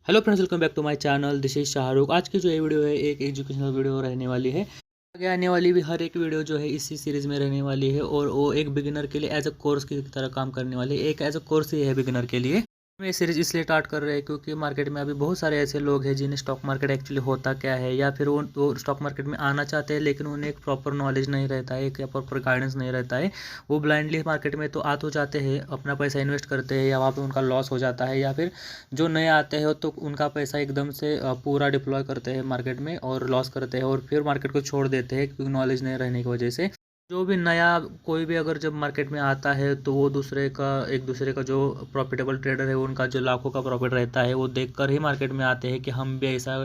Hello friends, welcome back to my channel. This is Shahrukh. आज की जो ये वीडियो है एक एजुकेशनल वीडियो रहने वाली है। आगे आने वाली भी हर एक वीडियो जो है इसी सीरीज़ में रहने वाली है और वो एक बिगिनर के लिए एज अ कोर्स की तरह काम करने वाली है। एक एज अ कोर्स ही है बिगिनर के लिए। हम ये सीरीज़ इसलिए स्टार्ट कर रहे हैं क्योंकि मार्केट में अभी बहुत सारे ऐसे लोग हैं जिन्हें स्टॉक मार्केट एक्चुअली होता क्या है, या फिर वो स्टॉक मार्केट में आना चाहते हैं लेकिन उन्हें एक प्रॉपर नॉलेज नहीं रहता है, एक प्रॉपर गाइडेंस नहीं रहता है। वो ब्लाइंडली मार्केट में तो आ तो जाते हैं, अपना पैसा इन्वेस्ट करते हैं या वहाँ पे उनका लॉस हो जाता है, या फिर जो नए आते हैं तो उनका पैसा एकदम से पूरा डिप्लॉय करते हैं मार्केट में और लॉस करते हैं और फिर मार्केट को छोड़ देते हैं क्योंकि नॉलेज नहीं रहने की वजह से। जो भी नया कोई भी अगर जब मार्केट में आता है तो वो एक दूसरे का जो प्रॉफिटेबल ट्रेडर है उनका जो लाखों का प्रॉफिट रहता है वो देखकर ही मार्केट में आते हैं कि हम भी ऐसा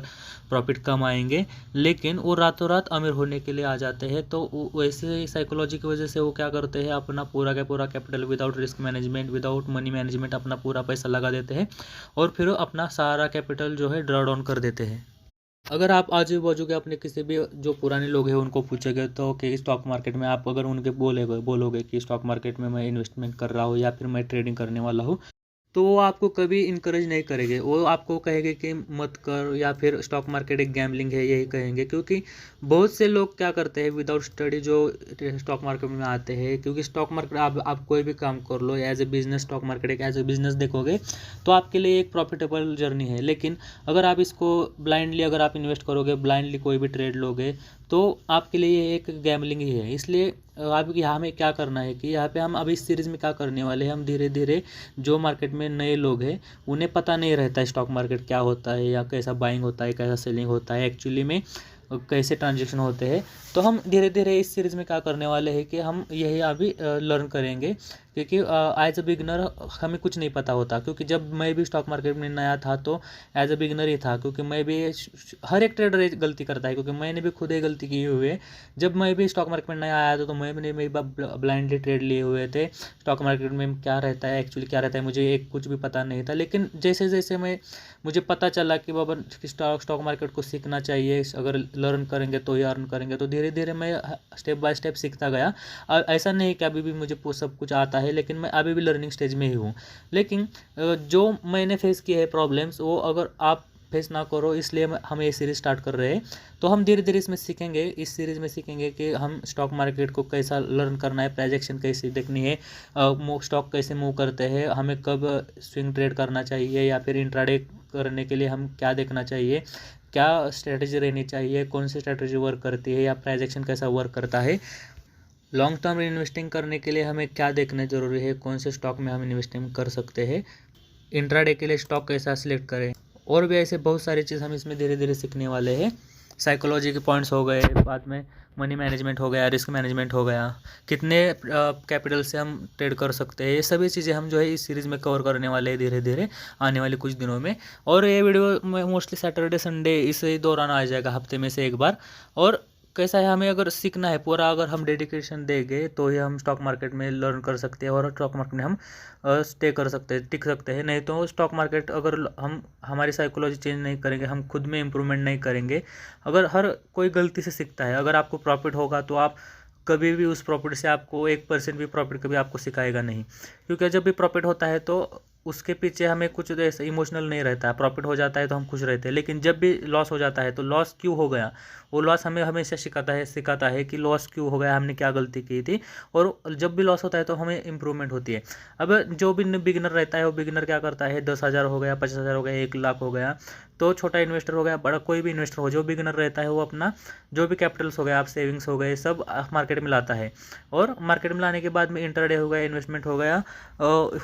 प्रॉफिट कमाएंगे, लेकिन वो रातों रात अमीर होने के लिए आ जाते हैं। तो वैसे साइकोलॉजी की वजह से वो क्या करते हैं, अपना पूरा का पूरा capital without risk management, without money management अपना पूरा पैसा लगा देते हैं और फिर अपना सारा कैपिटल जो है ड्रॉ डाउन कर देते हैं। अगर आप आजू बाजू के अपने किसी भी जो पुराने लोग हैं उनको पूछेंगे तो कि स्टॉक मार्केट में आप अगर उनके बोलोगे कि स्टॉक मार्केट में मैं इन्वेस्टमेंट कर रहा हूँ या फिर मैं ट्रेडिंग करने वाला हूँ, तो वो आपको कभी इनकरेज नहीं करेंगे। वो आपको कहेंगे कि मत कर, या फिर स्टॉक मार्केट एक गैम्बलिंग है, यही कहेंगे। क्योंकि बहुत से लोग क्या करते हैं विदाउट स्टडी जो स्टॉक मार्केट में आते हैं, क्योंकि स्टॉक मार्केट आप कोई भी काम कर लो as a business, stock market एक एज ए बिजनेस देखोगे तो आपके लिए एक प्रॉफिटेबल जर्नी है। लेकिन अगर आप इसको ब्लाइंडली अगर आप इन्वेस्ट करोगे, ब्लाइंडली कोई भी ट्रेड लोगे, तो आपके लिए एक गैम्बलिंग ही है। इसलिए अब यहाँ हमें क्या करना है कि यहाँ पे हम अभी इस सीरीज़ में क्या करने वाले हैं, हम धीरे धीरे जो मार्केट में नए लोग हैं उन्हें पता नहीं रहता है स्टॉक मार्केट क्या होता है, या कैसा बाइंग होता है, कैसा सेलिंग होता है एक्चुअली में, कैसे ट्रांजेक्शन होते हैं। तो हम धीरे धीरे इस सीरीज़ में क्या करने वाले हैं कि हम यही अभी लर्न करेंगे। क्योंकि एज अ बिगनर हमें कुछ नहीं पता होता, क्योंकि जब मैं भी स्टॉक मार्केट में नया था तो एज अ बिगनर ही था। क्योंकि मैं भी हर एक ट्रेडर ये गलती करता है, क्योंकि मैंने भी खुद ये गलती की हुई है। जब मैं भी स्टॉक मार्केट में नया आया था तो मैंने भी ब्लाइंडली ट्रेड लिए हुए थे। स्टॉक मार्केट में क्या रहता है, एक्चुअली क्या रहता है, मुझे एक कुछ भी पता नहीं था। लेकिन जैसे जैसे मुझे पता चला कि बाबा स्टॉक मार्केट को सीखना चाहिए, अगर लर्न करेंगे तो ही अर्न करेंगे, तो धीरे धीरे मैं स्टेप बाय स्टेप सीखता गया। ऐसा नहीं कि अभी भी मुझे सब कुछ आता है, लेकिन मैं अभी भी लर्निंग स्टेज में ही हूँ। लेकिन जो मैंने फेस किए हैं प्रॉब्लम्स, वो अगर आप फेस ना करो, इसलिए हम ये सीरीज़ स्टार्ट कर रहे हैं। तो हम धीरे धीरे इसमें सीखेंगे, इस सीरीज़ में सीखेंगे कि हम स्टॉक मार्केट को कैसा लर्न करना है, प्राइजेक्शन कैसे देखनी है, स्टॉक कैसे मूव करते हैं, हमें कब स्विंग ट्रेड करना चाहिए, या फिर इंट्राडे करने के लिए हम क्या देखना चाहिए, क्या स्ट्रेटजी रहनी चाहिए, कौन सी स्ट्रेटजी वर्क करती है, या प्राइजेक्शन कैसा वर्क करता है। लॉन्ग टर्म इन्वेस्टिंग करने के लिए हमें क्या देखना ज़रूरी है, कौन से स्टॉक में हम इन्वेस्टिंग कर सकते हैं, इंट्राडे के लिए स्टॉक कैसा सिलेक्ट करें, और भी ऐसे बहुत सारी चीज़ हम इसमें धीरे धीरे सीखने वाले हैं। साइकोलॉजी के पॉइंट्स हो गए, बाद में मनी मैनेजमेंट हो गया, रिस्क मैनेजमेंट हो गया, कितने कैपिटल से हम ट्रेड कर सकते हैं, ये सभी चीज़ें हम जो है इस सीरीज़ में कवर करने वाले हैं धीरे धीरे आने वाले कुछ दिनों में। और ये वीडियो में मोस्टली सैटरडे संडे इस दौरान आ जाएगा, हफ्ते में से एक बार। और कैसा है, हमें अगर सीखना है पूरा, अगर हम डेडिकेशन देंगे तो ही हम स्टॉक मार्केट में लर्न कर सकते हैं और स्टॉक मार्केट में हम स्टे कर सकते हैं, टिक सकते हैं। नहीं तो स्टॉक मार्केट अगर हम हमारी साइकोलॉजी चेंज नहीं करेंगे, हम खुद में इम्प्रूवमेंट नहीं करेंगे, अगर हर कोई गलती से सीखता है, अगर आपको प्रॉफिट होगा तो आप कभी भी उस प्रॉफिट से आपको 1% भी प्रॉफिट कभी आपको सिखाएगा नहीं। क्योंकि जब भी प्रॉफिट होता है तो उसके पीछे हमें कुछ ऐसा इमोशनल नहीं रहता है। प्रॉफिट हो जाता है तो हम खुश रहते हैं, लेकिन जब भी लॉस हो जाता है तो लॉस क्यों हो गया, वो लॉस हमें हमेशा सिखाता है कि लॉस क्यों हो गया, हमने क्या गलती की थी। और जब भी लॉस होता है तो हमें इंप्रूवमेंट होती है। अब जो भी बिगिनर रहता है वो बिगिनर क्या करता है, 10,000 हो गया, 50,000 हो गया, 1 लाख हो गया, तो छोटा इन्वेस्टर हो गया, बड़ा कोई भी इन्वेस्टर हो, जो बिगिनर रहता है वो अपना जो भी कैपिटल्स हो गया, आप सेविंग्स हो गए, सब मार्केट में लाता है। और मार्केट में लाने के बाद में इंटरडे हो गया, इन्वेस्टमेंट हो गया,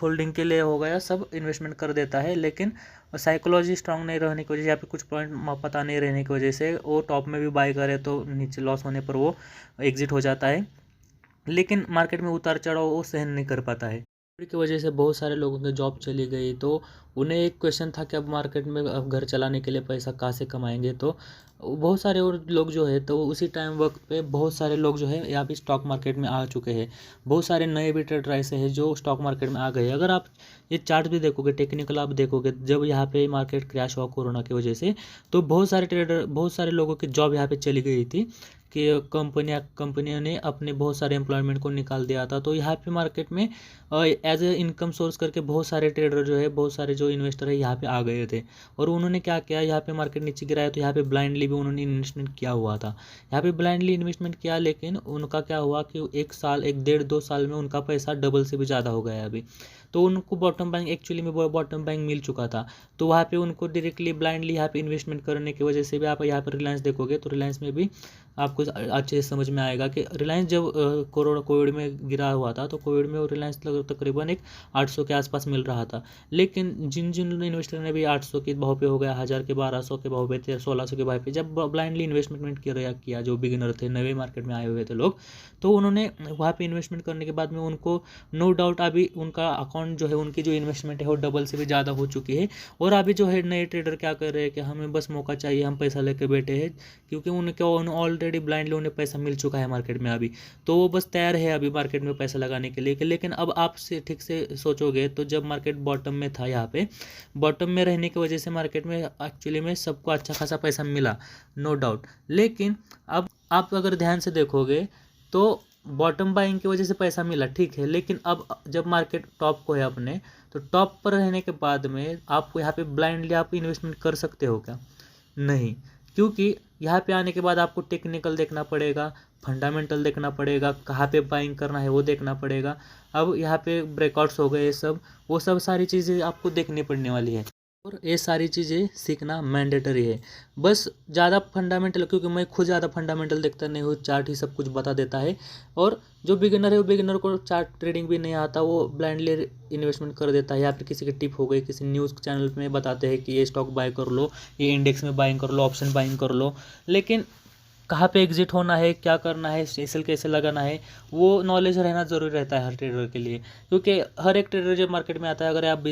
होल्डिंग के लिए हो गया, सब इन्वेस्टमेंट कर देता है। लेकिन साइकोलॉजी स्ट्रांग नहीं रहने की वजह से, या फिर कुछ पॉइंट पता नहीं रहने की वजह से वो टॉप में भी बाय करे तो नीचे लॉस होने पर वो एग्जिट हो जाता है। लेकिन मार्केट में उतार चढ़ाव वो सहन नहीं कर पाता है। की वजह से बहुत सारे लोगों की जॉब चली गई, तो उन्हें एक क्वेश्चन था कि अब मार्केट में अब घर चलाने के लिए पैसा कहाँ से कमाएंगे। तो बहुत सारे और लोग जो है, तो उसी टाइम वक्त पे बहुत सारे लोग जो है यहाँ पे स्टॉक मार्केट में आ चुके हैं। बहुत सारे नए भी ट्रेडर ऐसे हैं जो स्टॉक मार्केट में आ गए। अगर आप ये चार्ट भी देखोगे, टेक्निकल आप देखोगे, जब यहाँ पे मार्केट क्रैश हुआ कोरोना की वजह से, तो बहुत सारे ट्रेडर, बहुत सारे लोगों की जॉब यहाँ पे चली गई थी। कि कंपनियों ने अपने बहुत सारे एम्प्लॉयमेंट को निकाल दिया था। तो यहाँ पे मार्केट में एज ए इनकम सोर्स करके बहुत सारे ट्रेडर जो है, बहुत सारे जो इन्वेस्टर है यहाँ पे आ गए थे। और उन्होंने क्या किया, यहाँ पे मार्केट नीचे गिराया तो यहाँ पे ब्लाइंडली भी उन्होंने इन्वेस्टमेंट किया हुआ था। यहाँ पे ब्लाइंडली इन्वेस्टमेंट किया, लेकिन उनका क्या हुआ कि 1 साल, 1 डेढ़ 2 साल में उनका पैसा डबल से भी ज़्यादा हो गया है अभी। तो उनको बॉटम बैंक, एक्चुअली में बॉटम बैंक मिल चुका था। तो वहाँ पे उनको डायरेक्टली ब्लाइंडली यहाँ पे इन्वेस्टमेंट करने की वजह से भी, आप यहाँ पर रिलायंस देखोगे तो रिलायंस में भी आपको अच्छे से समझ में आएगा कि रिलायंस जब कोविड में गिरा हुआ था, तो कोविड में रिलायंस तकरीबन एक 800 के आसपास मिल रहा था। लेकिन जिन जिन इन्वेस्टर ने भी 800 के भाव पे हो गया, 1000 के, 1200 के भाव पे, 1600 के भाव पे जब ब्लाइंडली इन्वेस्टमेंट किया, जो बिगिनर थे, नए मार्केट में आए हुए थे लोग, तो उन्होंने वहाँ पे इन्वेस्टमेंट करने के बाद में उनको नो डाउट अभी उनका अकाउंट जो है, उनकी जो इन्वेस्टमेंट है वो डबल से भी ज़्यादा हो चुकी है। और अभी जो है नए ट्रेडर क्या कर रहे हैं कि हमें बस मौका चाहिए, हम पैसा लेके बैठे हैं, क्योंकि उनके ऑलरेडी ब्लाइंडली उन्हें पैसा मिल चुका है मार्केट में अभी। तो वो बस तैयार है अभी मार्केट में पैसा लगाने के लिए। लेकिन अब आप से ठीक से सोचोगे तो जब मार्केट बॉटम में था, यहाँ पे बॉटम में रहने की वजह से मार्केट में एक्चुअली में सबको अच्छा खासा पैसा मिला, नो डाउट। लेकिन अब आप अगर ध्यान से देखोगे तो बॉटम बाइंग की वजह से पैसा मिला, ठीक है, लेकिन अब जब मार्केट टॉप को है अपने, तो टॉप पर रहने के बाद में आप यहाँ पे ब्लाइंडली आप इन्वेस्टमेंट कर सकते हो क्या? नहीं, क्योंकि यहाँ पे आने के बाद आपको टेक्निकल देखना पड़ेगा, फंडामेंटल देखना पड़ेगा, कहाँ पे बाइंग करना है वो देखना पड़ेगा। अब यहाँ पे ब्रेकआउट्स हो गए, वो सब सारी चीज़ें आपको देखनी पड़ने वाली है, और ये सारी चीज़ें सीखना मैंडेटरी है। बस ज़्यादा फंडामेंटल, क्योंकि मैं खुद ज़्यादा फंडामेंटल देखता नहीं हूँ, चार्ट ही सब कुछ बता देता है। और जो बिगिनर है, वो बिगिनर को चार्ट ट्रेडिंग भी नहीं आता, वो ब्लाइंडली इन्वेस्टमेंट कर देता है। या फिर किसी की टिप हो गई, किसी न्यूज़ चैनल में बताते हैं कि ये स्टॉक बाय कर लो, ये इंडेक्स में बाइंग कर लो, ऑप्शन बाइंग कर लो, लेकिन कहाँ पे एग्जिट होना है, क्या करना है, सेल कैसे लगाना है, वो नॉलेज रहना ज़रूरी रहता है हर ट्रेडर के लिए। क्योंकि हर एक ट्रेडर जब मार्केट में आता है, अगर आप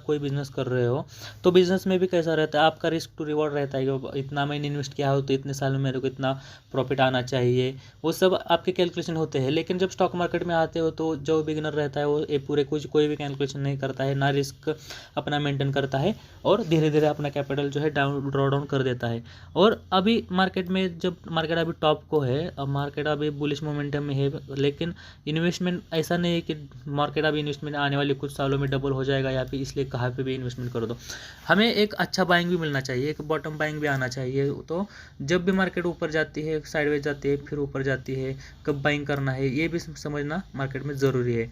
कोई बिजनेस कर रहे हो, तो बिजनेस में भी कैसा रहता है, आपका रिस्क टू रिवॉर्ड रहता है कि इतना मैंने इन्वेस्ट किया हो तो इतने साल में मेरे को इतना प्रॉफिट आना चाहिए, वो सब आपके कैलकुलेशन होते हैं। लेकिन जब स्टॉक मार्केट में आते हो तो जो बिगिनर रहता है वो ये पूरे कोई भी कैलकुलेशन नहीं करता है, ना रिस्क अपना मेंटेन करता है, और धीरे धीरे अपना कैपिटल जो है ड्रॉ डाउन कर देता है। और अभी मार्केट में जब मार्केट अभी टॉप को है, अब मार्केट अभी बुलिश मोमेंटम में है, लेकिन इन्वेस्टमेंट ऐसा नहीं है कि मार्केट अभी इन्वेस्टमेंट आने वाले कुछ सालों में डबल हो जाएगा, या फिर इसलिए कहाँ पे भी इन्वेस्टमेंट कर दो। हमें एक अच्छा बाइंग भी मिलना चाहिए, एक बॉटम बाइंग भी आना चाहिए। तो जब भी मार्केट ऊपर जाती है, साइडवेज जाती है, फिर ऊपर जाती है, कब बाइंग करना है ये भी समझना मार्केट में ज़रूरी है।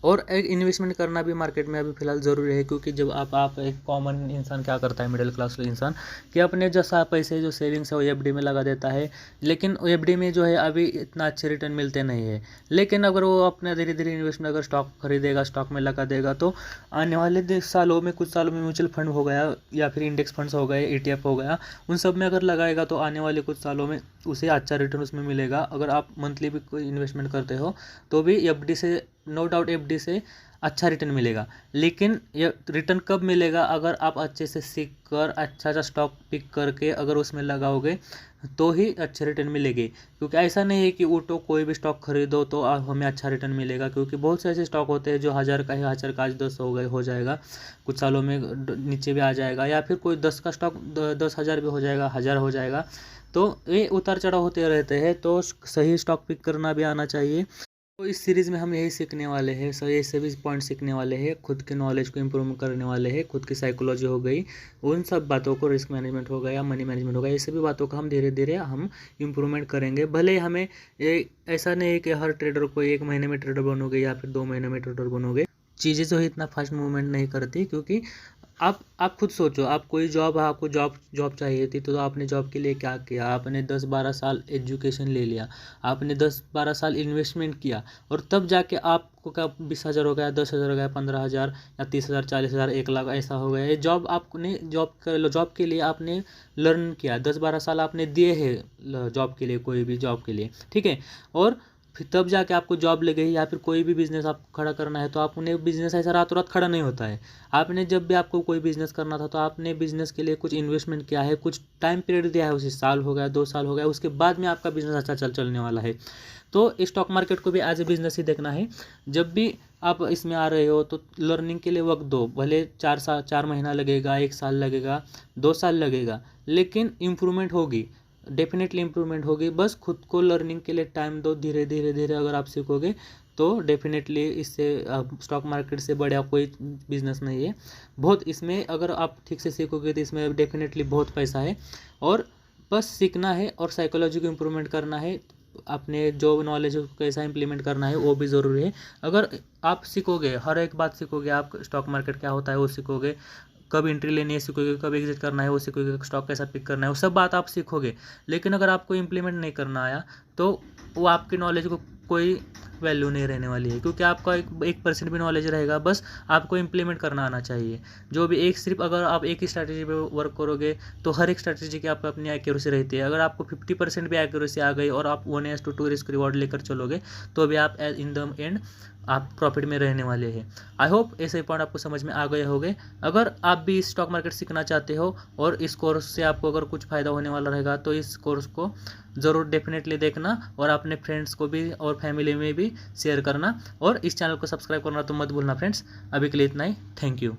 और एक इन्वेस्टमेंट करना भी मार्केट में अभी फ़िलहाल ज़रूरी है, क्योंकि जब आप एक कॉमन इंसान क्या करता है, मिडिल क्लास इंसान, कि अपने जैसा पैसे जो सेविंग्स है वो एफडी में लगा देता है, लेकिन एफडी में जो है अभी इतना अच्छे रिटर्न मिलते नहीं है। लेकिन अगर वो अपना धीरे धीरे इन्वेस्टमेंट अगर स्टॉक खरीदेगा, स्टॉक में लगा देगा, तो आने वाले सालों में, कुछ सालों में म्यूचुअल फंड हो गया, या फिर इंडेक्स फंड्स हो गए, ETF हो गया, उन सब में अगर लगाएगा तो आने वाले कुछ सालों में उसे अच्छा रिटर्न उसमें मिलेगा। अगर आप मंथली भी कोई इन्वेस्टमेंट करते हो तो भी एफडी से, नो डाउट एफडी से अच्छा रिटर्न मिलेगा। लेकिन ये रिटर्न कब मिलेगा? अगर आप अच्छे से सीख कर अच्छा सा स्टॉक पिक करके अगर उसमें लगाओगे तो ही अच्छे रिटर्न मिलेंगे। क्योंकि ऐसा नहीं है कि उठो कोई भी स्टॉक खरीदो तो हमें अच्छा रिटर्न मिलेगा, क्योंकि बहुत से ऐसे स्टॉक होते हैं जो 1000 का है, 1000 का आज 10 हो जाएगा, कुछ सालों में नीचे भी आ जाएगा, या फिर कोई 10 का स्टॉक 10,000 भी हो जाएगा, 1000 हो जाएगा। तो ये उतार चढ़ाव होते रहते हैं, तो सही स्टॉक पिक करना भी आना चाहिए। तो इस सीरीज़ में हम यही सीखने वाले हैं, ये सभी पॉइंट सीखने वाले हैं, खुद के नॉलेज को इम्प्रूव करने वाले हैं, खुद की साइकोलॉजी हो गई, उन सब बातों को, रिस्क मैनेजमेंट हो गया, मनी मैनेजमेंट हो गया, ये सभी बातों का हम धीरे धीरे हम इम्प्रूवमेंट करेंगे। भले हमें ऐसा नहीं है कि हर ट्रेडर को 1 महीने में ट्रेडर बनोगे या फिर 2 महीने में ट्रेडर बनोगे, चीज़ें जो है इतना फास्ट मूवमेंट नहीं करती। क्योंकि आप खुद सोचो, आप कोई जॉब है, आपको जॉब चाहिए थी, तो आपने जॉब के लिए क्या किया? आपने 10-12 साल एजुकेशन ले लिया, आपने 10-12 साल इन्वेस्टमेंट किया, और तब जाके आपको क्या 20,000 हो गया, 10,000 हो गया, 15,000 या 30,000, 40,000, 1 लाख ऐसा हो गया। ये जॉब के लिए आपने लर्न किया, 10-12 साल आपने दिए हैं जॉब के लिए, कोई भी जॉब के लिए, ठीक है। और फिर तब जाके आपको जॉब लग गई, या फिर कोई भी बिज़नेस आपको खड़ा करना है, तो आपने बिज़नेस ऐसा रातों रात खड़ा नहीं होता है। आपने जब भी आपको कोई बिज़नेस करना था, तो आपने बिज़नेस के लिए कुछ इन्वेस्टमेंट किया है, कुछ टाइम पीरियड दिया है, उसे साल हो गया, 2 साल हो गया, उसके बाद में आपका बिज़नेस अच्छा चलने वाला है। तो स्टॉक मार्केट को भी एज ए बिज़नेस ही देखना है। जब भी आप इसमें आ रहे हो तो लर्निंग के लिए वक्त दो, भले 4 महीना लगेगा, 1 साल लगेगा, 2 साल लगेगा, लेकिन इम्प्रूवमेंट होगी। डेफिनेटली इम्प्रूवमेंट होगी। बस खुद को लर्निंग के लिए टाइम दो, धीरे धीरे धीरे अगर आप सीखोगे तो डेफिनेटली इससे स्टॉक मार्केट से बढ़िया कोई बिजनेस नहीं है। बहुत इसमें अगर आप ठीक से सीखोगे तो इसमें डेफिनेटली बहुत पैसा है। और बस सीखना है और साइकोलॉजी को इम्प्रूवमेंट करना है, अपने जो नॉलेज को कैसा इंप्लीमेंट करना है वो भी ज़रूरी है। अगर आप सीखोगे, हर एक बात सीखोगे, आप स्टॉक मार्केट क्या होता है वो सीखोगे, कब एंट्री लेनी है सीखोगे, कब एग्जिट करना है वो सीखोगे, स्टॉक कैसा पिक करना है वो सब बात आप सीखोगे। लेकिन अगर आपको इंप्लीमेंट नहीं करना आया तो वो आपकी नॉलेज को कोई वैल्यू नहीं रहने वाली है, क्योंकि आपका 1% भी नॉलेज रहेगा। बस आपको इंप्लीमेंट करना आना चाहिए। जो भी एक सिर्फ अगर आप एक ही स्ट्रैटेजी पे वर्क करोगे तो हर एक स्ट्रैटेजी की आपको अपनी एक्यूरेसी रहती है। अगर आपको 50% भी एक्यूरेसी आ गई और आप 1:2 रिस्क रिवॉर्ड लेकर चलोगे तो भी आप इन द एंड आप प्रॉफिट में रहने वाले हैं। आई होप ऐसे पॉइंट आपको समझ में आ गए होंगे। अगर आप भी स्टॉक मार्केट सीखना चाहते हो और इस कोर्स से आपको अगर कुछ फ़ायदा होने वाला रहेगा तो इस कोर्स को ज़रूर डेफिनेटली देखना और अपने फ्रेंड्स को भी और फैमिली में भी शेयर करना, और इस चैनल को सब्सक्राइब करना तो मत भूलना फ्रेंड्स। अभी के लिए इतना ही, थैंक यू।